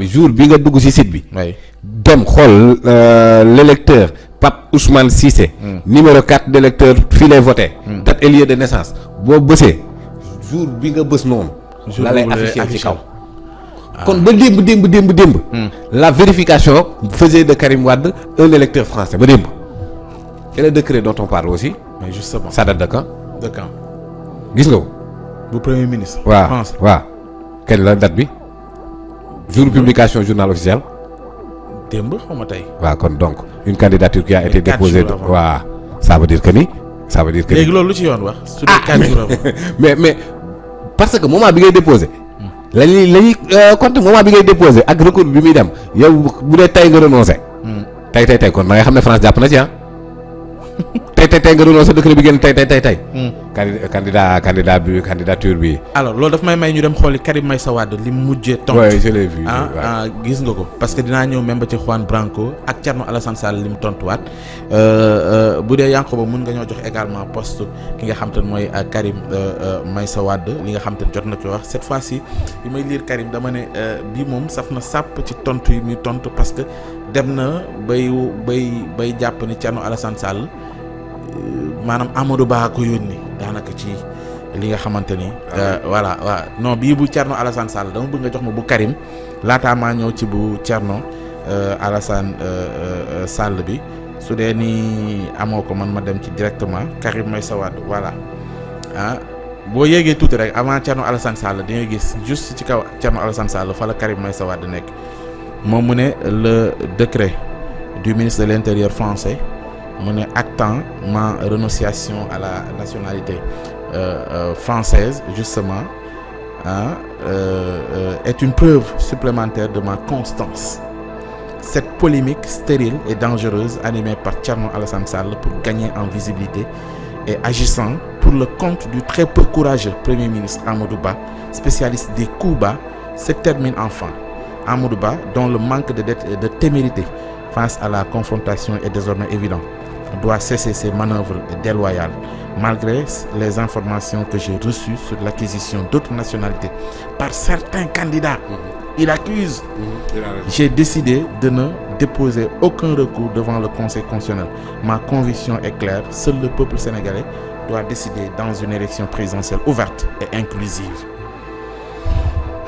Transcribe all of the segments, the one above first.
bi jour bi nga dugg ci site bi. oui dem xool l'électeur Pape Ousmane Cissé. numéro 4 d'électeur fii lay voté. date et lieu de naissance boo bësee jour bi nga bës noonu. la lay affiché ci kaw. kon ba démb. la vérification faisait de Karim Wade un électeur français ba démb. et le décret dont on parle aussi. mais justement ça date de quand. gis nga ko. bu premier ministre. waaw kañ la date bi. jour publication journal officiel. démb xaw ma tey. waaw kon donc une candidature qui a été déposée. waaw ça veut dire que ni. léegi loolu lu ci yoon wax. su dee 4 jours mais parce que moment bi ngay déposé. la ñuy compte moment bi ngay déposé ak recours bi muy dem yow bu dee tey nga renoncé. tey kon da ngay xam ne France jàpp na ci tey nga renoncé décret bi génn tey. candidature bi. alors loolu daf may ñu dem xooli Karim Meïssa Wade li mu mujjee. tontu oui je l'ai vu. gis nga ko parce que dinaa ñëw même ba ci Juan Branco ak Thierno Alassane Sall li mu tontuwaat bu dee Yankoba mun nga ñoo jox également poste ki nga xam te ne mooy Karim Meïssa Wade li nga xam te ne jot na ko wax cette fois-ci bi may lire Karim dama ne bii moom saf na sàpp ci tontu yi muy tontu parce que dem na bay jàpp ni Thierno Alassane Sall. maanaam Amadou Ba ko yónni daanaka ci li nga xamante ni. voilà waaw non bii bu Thierno Alassane Sall dama bëgg nga jox ma bu Karim laataa maa ñëw ci bu Thierno Alassane Sall bi su dee ni amoo ko man ma dem ci directement Karim Meïssa Wade voilà boo yéegee tuuti rek avant Thierno Alassane Sall di nga gis juste ci kaw Thierno Alassane Sall fa la Karim Meïssa Wade nekk moom mu ne le décret du ministre de l'Intérieur français. mu ne actant ma renonciation à la nationalité française justement est une preuve supplémentaire de ma constance. Cette polémique stérile et dangereuse animée par Thierno Alassane Sall pour gagner en visibilité et agissant pour le compte du très peu courageux Premier ministre Amadou Ba, spécialiste des coups bas, se termine enfin. Amadou Ba, dont le manque de témérité face à la confrontation est désormais évident, doit cesser ses manœuvres déloyales. Malgré les informations que j'ai reçues sur l'acquisition d'autres nationalités par certains candidats, il accuse. J'ai décidé de ne déposer aucun recours devant le Conseil constitutionnel. Ma conviction est claire, seul le peuple sénégalais doit décider dans une élection présidentielle ouverte et inclusive.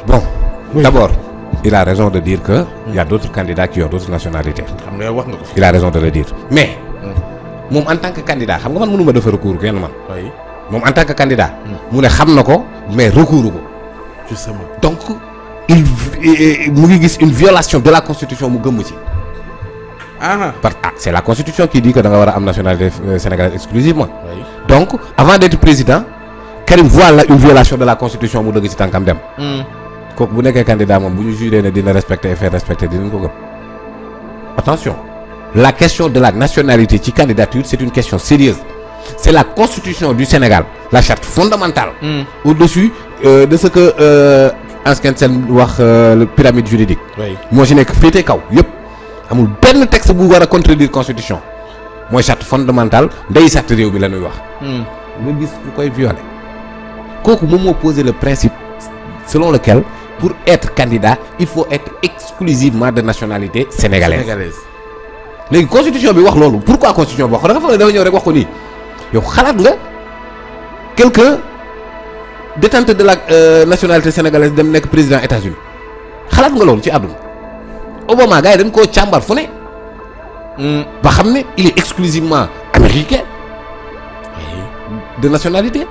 Bon, d'abord, il a raison de dire que il y a d'autres candidats qui ont d'autres nationalités. Il a raison de le dire. Mais moom en tant que candidat xam nga man mënuma defar recours kenn man. oui moom en tant que candidat. mu ne xam na ko mais recours ko. justement donc mu ngi gis une violation de la constitution mu gëmm ci. C'est la constitution qui dit que da nga war a am nationalité sénégalaise exclusivement. oui donc avant d'être président Karim voit là une violation de la constitution mu dëgg ci tànkam dem. kooku bu nekkee candidat moom bu ñu juree ne dina respecter et faire respecter dinañ ko gëm. attention. La question de la nationalité ci candidature c'est une question sérieuse. C'est la constitution du Sénégal, la charte fondamentale. Au-dessus de ce que Ansken Sène wax le pyramide juridique. moo ci nekk féete kaw yëpp amul benn texte bu war a contredire constitution mooy charte fondamentale ndey charte réew bi la ñuy wax. nga gis ku koy violer kooku moom moo poser le principe selon lequel pour être candidat il faut être exclusivement de nationalité sénégalaise. léegi constitution bi wax loolu pourquoi constitution bi wax da nga foog ne dafa ñëw rek wax ko nii yow xalaat nga quelqu'un détenteur de la nationalité sénégalaise dem nekk président États-Unis xalaat nga loolu ci àdduna Obama gars yi dañ koo càmbar fu ne ba xam ne il est exclusivement américain de nationalité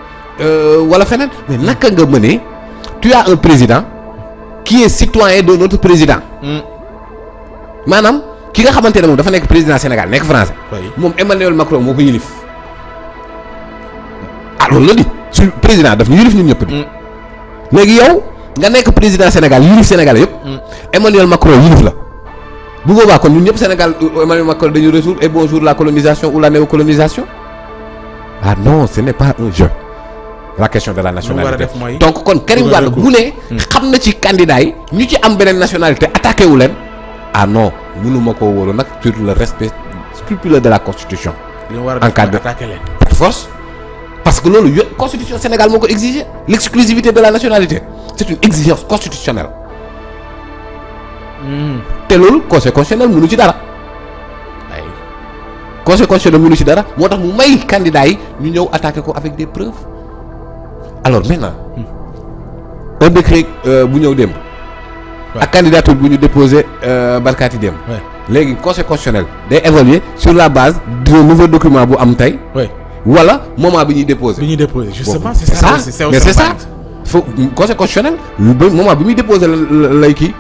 wala feneen mais naka nga mënee tu as un président qui est citoyen de notre président maanaam ki nga xamante ne moom dafa nekk président Sénégal nekk français. moom Emmanuel Macron moo ko yilif. loolu la di su président daf ñu yilif ñun ñëpp di. léegi yow nga nekk président Sénégal yilif Sénégal yëpp. Emmanuel Macron yilif la. bu boobaa kon ñun ñëpp Sénégal Emmanuel Macron dañu retour et bonjour la colonisation ou la néocolonisation. Non ce n'est pas un jeu. la question de la nationalité donc kon Karim Wade bu ne. xam na ci candidat yi ñu ci am beneen nationalité attaqué wu leen. non mënuma koo wóolu nag sur le respect scrupuleux de la constitution. en cas de par force parce que loolu constitution Sénégal moo ko exiger l'exclusivité de la nationalité c'est une exigence constitutionnelle te loolu conseil constitutionnel mënu ci dara. conseil constitutionnel mënu ci dara moo tax mu may candidats yi ñu ñëw attaquer ko avec des preuves alors maintenant un décret bu ñëw démb. ak candidature bu ñu déposé barkaati démb. léegi conseil constitutionnel day évaluer sur la base d'un nouveau document bu am tey. wala moment bi ñuy déposé. Justement c'est ça mais c'est ça. faut conseil constitutionnel moment bi muy déposé lay kii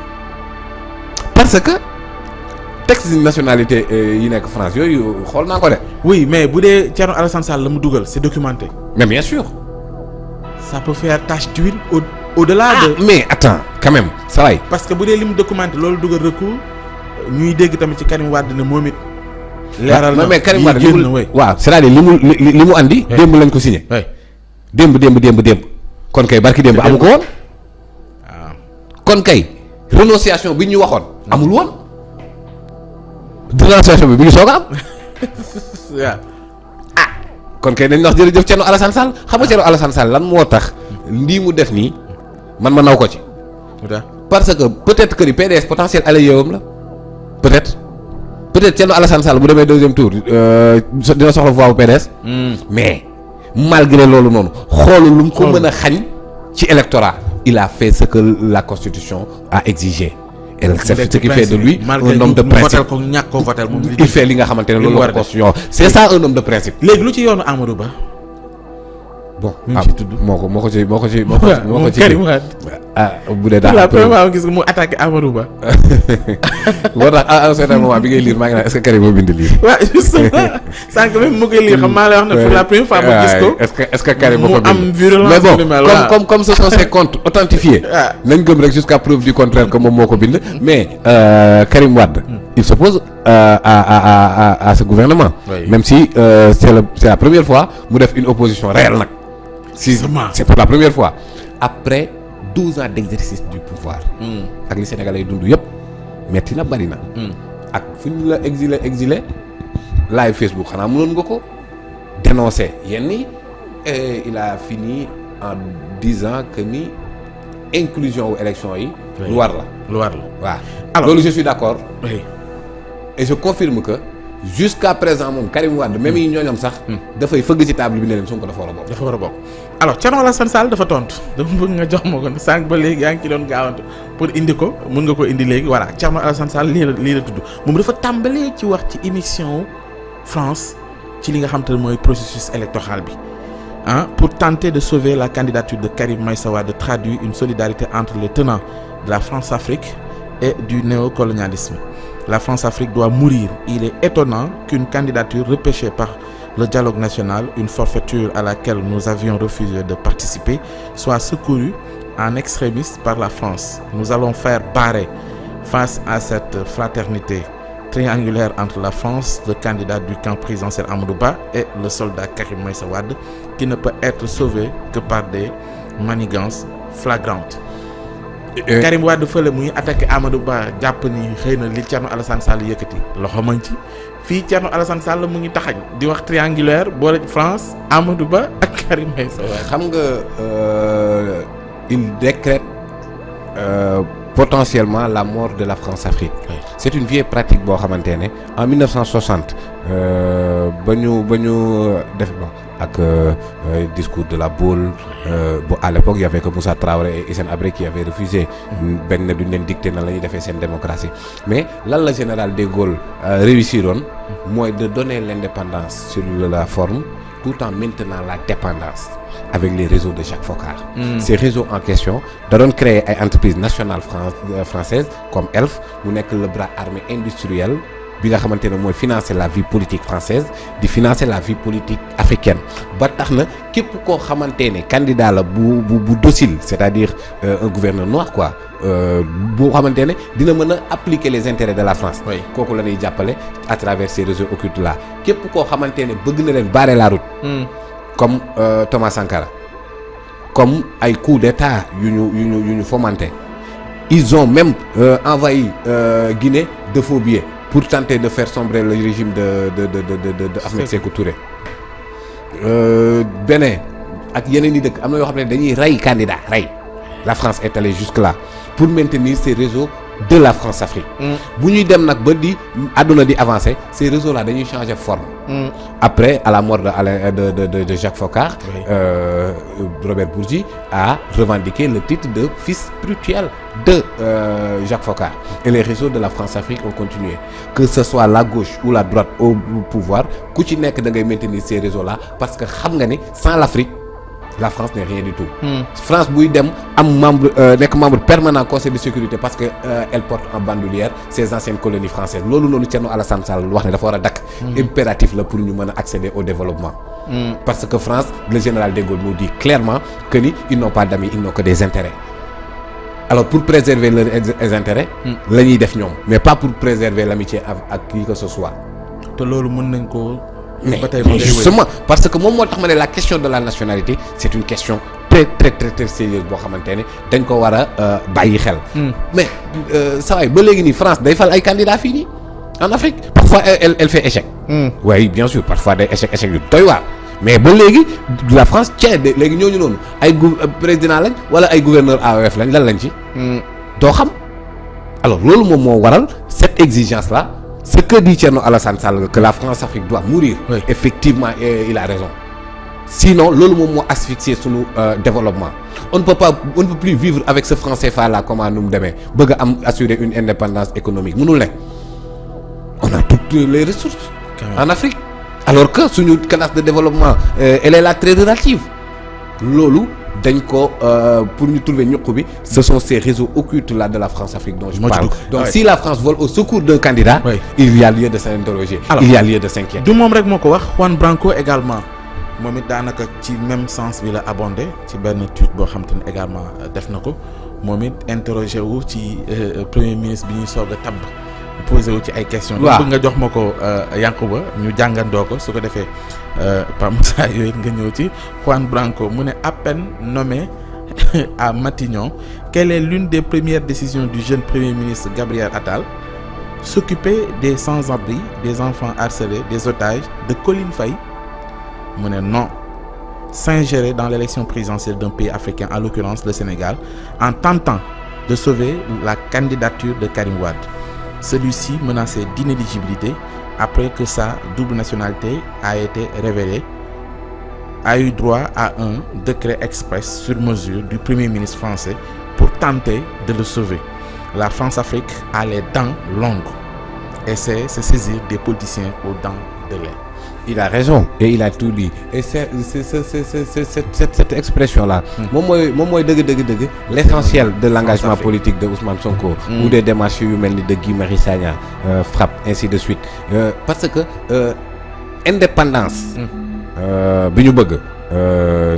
parce que. texte nationalité yi nekk France yooyu xool naa ko de. oui mais bu dee Thierno Alassane Sall la mu dugal c'est documenté. mais bien sûr. ça peut faire tache d'huile au-delà de. mais attends quand même ça va. parce que bu dee li mu documenté loolu dugal recours ñuy dégg tamit ci Karim Wade ne moom it. leeral na mais Karim Wade waaw c'est-à-dire li mu andi. démb lañ ko signé. démb. kon kay barki démb amu ko woon. kon kay renonciation bi ñu waxoon amul woon. dénonciation bi ngi soog a am. waaw. kon kay dañ wax jërëjëf Thierno Alassane Sall xam nga Thierno Alassane Sall lan moo tax lii mu def nii man ma naw ko ci. parce que peut-être que ni PDS potentiel alliéwam la peut-être Thierno Alassane Sall bu demee deuxième tour dina soxla voix bu PDS. mais malgré loolu noonu xoolu lu mu ko mën a xañ ci électorat il a fait ce que la constitution a exigé. c'est ce qui fait de lui un homme de principe il fait li nga xamante ne loolu la constitution c'est ça un homme de principe. léegi lu ci yoonu Amadou Ba. bon moo ko ci Karim Wade bu dee daal la première gis nga mu attaqué Amadou Ba. moo tax à un certain moment bi ngay lire maa ngi naan est-ce que Karim moo bind lire. waaw justement sànq même mu koy lire xam maa lay wax ne pour la première fois ma gis ko. est-ce que Karim moo ko bind mu am virulence mais bon comme ce sont ses comptes authentifiés. nañ gëm rek jusqu'à preuve du contraire que moom moo ko bind. mais Karim Wade. il s'oppose à ce gouvernement. même si c'est la première fois mu def une opposition réelle nag. c'est pour la première fois après 12 ans d'exercice du pouvoir. ak li Sénégalais yi dund yëpp metti na bari na. ak fu ñu la exilé live Facebook xanaa mënoon nga ko dénoncer yenn yi et il a fini en disant que ni inclusion wu élection yi. lu war la waaw. alors loolu je suis d'accord. et je confirme que jusqu'à présent moom Karim Wade même yi ñooñam sax. dafay fëgg ci table bi ne leen Sonko dafa war a bokk. alors Thierno Alassane Sall dafa tontu dama bëgg nga jox ma ko sànq ba léegi yaa ngi ci doon gaawantu pour indi ko mën nga ko indi léegi voilà Thierno Alassane Sall lii la tudd moom dafa tàmbalee ci wax ci émission France ci li nga xam te ne mooy processus électoral bi pour tenter de sauver la candidature de Karim Meïssa Wade traduit une solidarité entre les tenants de la France-Afrique et du néocolonialisme. La France-Afrique doit mourir. Il est étonnant qu'une candidature repêchée par le dialogue national, une forfaiture à laquelle nous avions refusé de participer, soit secourue en extrémiste par la France. Nous allons faire barrer face à cette fraternité triangulaire entre la France, le candidat du camp présidentiel Amadou Ba et le soldat Karim Meïssa Wade, qui ne peut être sauvé que par des manigances flagrantes. Karim Wade fële muy attaqué Amadou Ba jàpp ni xëy na li Thierno Alassane Sall yëkkati loxo mañ ci fii Thierno Alassane Sall mu ngi taxañ di wax triangulaire boole France Amadou Ba ak Karim Meïssa Wade. xam nga il décrète potentiellement la mort de la France-Afrique. C'est une vieille pratique boo xamante ne en 1960 ba ñu def bon ak discours de la Baule bon à l'époque il y avait que Moussa Traoré et Hissène Habré qui avaient refusé benn duñ leen dicter nan la ñuy defee seen démocratie mais lan la général de Gaulle réussiroon mooy de donner l'indépendance sur la forme tout en maintenant la dépendance avec les réseaux de Jacques Foccart. Ces réseaux en question da doon créer ay entreprises nationales françaises comme Elf mu nekk le bras armé industriel bi nga xamante ne mooy financer la vie politique française di financer la vie politique africaine ba tax na képp koo xamante ne candidat la bu docile c'est-à-dire un gouverneur noir quoi boo xamante ne dina mën a appliquer les intérêts de la France. kooku la ñuy jàppale à travers ces réseaux occultes là képp koo xamante ne bëgg na leen barrer la route. comme Thomas Sankara comme ay coups d'état yu ñu fomenté ils ont même envahi Guinée de faux billets pour tenter de faire sombrer le régime de Ahmed Sékou Touré. Bénin ak yeneen i dëkk am na yoo xam ne dañuy rey candidat rey la France est allée jusque là pour maintenir ces réseaux de la France-Afrique. bu ñuy dem nag ba di àdduna di avancer ces réseaux là dañuy changer forme. après à la mort de Jacques Foccart. Oui. Robert Bourgi a revendiqué le titre de fils spirituel de Jacques Foccart. Et les réseaux de la France-Afrique ont continué. Que ce soit la gauche ou la droite au pouvoir ku ci nekk da ngay maintenir ces réseaux là parce que xam nga ni sans l'Afrique la France n'est rien du tout. France buy dem am membre nekk membre permanent conseil de sécurité parce que elle porte en bandoulière ses anciennes colonies françaises loolu noonu Thierno Alassane Sall wax ne dafa war a dakk impératif la pour ñu mën a accéder au développement. Parce que France le général de Gaulle nous dit clairement que ni ils n'ont pas d'amis ils n'ont que des intérêts. Alors pour préserver leurs intérêts. la ñuy def ñoom mais pas pour préserver l'amitié ak qui que ce soit. te loolu mën nañ ko. mais justement parce que moom moo tax ma ne la question de la nationalité c'est une question très très très très sérieuse boo xamante ne dañ ko war a bàyyi xel. mais saa waay ba léegi nii France day fal ay candidats fii nii en Afrique parfois elle fait échec. oui bien sûr parfois day échec yu doy waar mais ba léegi la France tient de léegi ñooñu noonu ay président lañ wala ay gouverneur AOF lañ lan lañ ci. doo xam alors loolu moom moo waral cette exigence là. Ce que dit Thierno Alassane Sall que la France-Afrique doit mourir. Oui. Effectivement il a raison. Sinon loolu moom moo asphyxier sunu développement. On ne peut plus vivre avec ce franc CFA là comment nu mu demee bëgg a am assurer une indépendance économique mënul ne. On a toutes les ressources. En Afrique. Alors que suñu classe de développement elle est là très relative. loolu dañ ko pour ñu trouver ñuq bi ce sont ces réseaux occultes là de la France-Afrique dont je parle. Donc si la France vole au secours d'un candidat. il y a lieu de s'interroger. Il y a lieu de s'inquiéter. du moom rek moo ko wax Juan Branco également moom it daanaka ci même sens bi la abondé ci benn tweet boo xam te ne également def na ko moom it interroger wu ci premier ministre bi ñuy soog a tabb posé wu ci ay questions. waaw bëgg nga jox ma ko Yankuba ñu jàngandoo ko su ko defee Pape Moussa yooyu nga ñëw ci Juan Branco mu ne à peine nommé à Matignon quelle est l'une des premières décisions du jeune premier ministre Gabriel Attal s'occuper des sans-abri des enfants harcelés des otages de Colline Faye mu ne non s'ingérer dans l'élection présidentielle d'un pays africain en l'occurrence le Sénégal en tentant de sauver la candidature de Karim Wade. Celui-ci menacé d'inéligibilité après que sa double nationalité a été révélée, a eu droit à un décret express sur mesure du Premier ministre français pour tenter de le sauver. La France-Afrique a les dents longues et c'est se saisir des politiciens aux dents de lait. Il a raison et il a tout dit et c'est cette expression là moom mooy dëgg l'essentiel de l'engagement politique de Ousmane Sonko ou des démarches yu mel ni de Guy Marius Sagna frappe ainsi de suite parce que indépendance bi ñu bëgg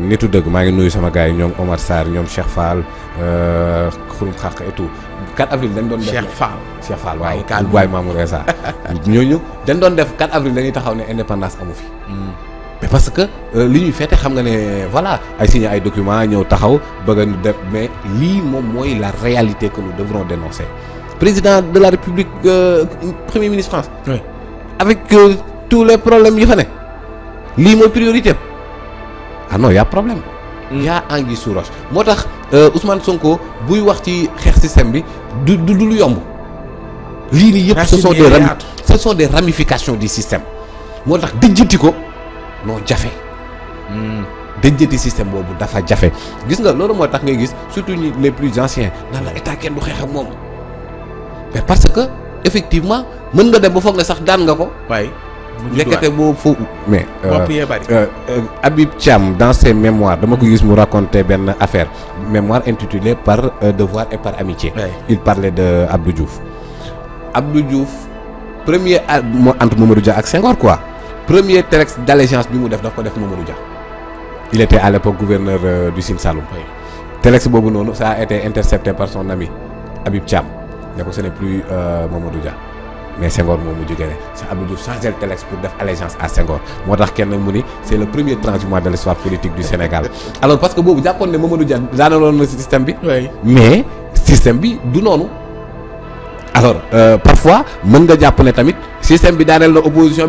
nitu dëgg maa ngi nuyu sama gars yi ñoom Omar Sarr ñoom Cheikh Fall Xurum Xaq et tout 4 avril dañ doon def Cheikh Fall waaw Baye Mamour Essa ñooñu dañ doon def 4 avril dañuy taxaw ne indépendance amu fi mais parce que li ñuy feete xam nga ne voilà ay signé ay documents ñëw taxaw bëgg a def mais lii moom mooy la réalité que nous devrons dénoncer président de la République premier ministre France avec tous les problèmes yi fa ne lii mooy priorité ah non y a problème y a anguille sous roche moo tax Ousmane Sonko buy wax ci xeex système bi du lu yomb lii nii yëpp ce sont des ramifications du système moo tax dëjjati ko noo jafe dëjjati système boobu dafa jafe gis nga loolu moo tax ngay gis surtout ñi les plus anciens naan la état kenn du xeex ak moom mais parce que effectivement mën nga dem ba foog ne sax daan nga ko waaye lekkate boo foofu mais bari Habib Thiam dans ses mémoires dama ko gis mu raconter benn affaire mémoire intitulée par devoir et par amitié il parlait de Abdou Diouf premier entre Mamadou Dia ak Senghor quoi premier texte d'allégeance bi mu def daf ko def Mamadou Dia il était à l'époque gouverneur du Sine Saloum texte boobu noonu ça a été intercepté par son ami Habib Thiam ne ko ce n'est plus Mamadou Dia mais Senghor moom mu jógee ne c'est Abdou Diouf changé le texte pour def allégeance à Senghor moo tax kenn mu ni c'est le premier transhumant de l'histoire politique du Sénégal alors parce que boobu jàppoon ne Mamadou Dia daanaloon na système bi mais système bi du noonu alors parfois mën nga jàpp ne tamit système bi daaneel na opposition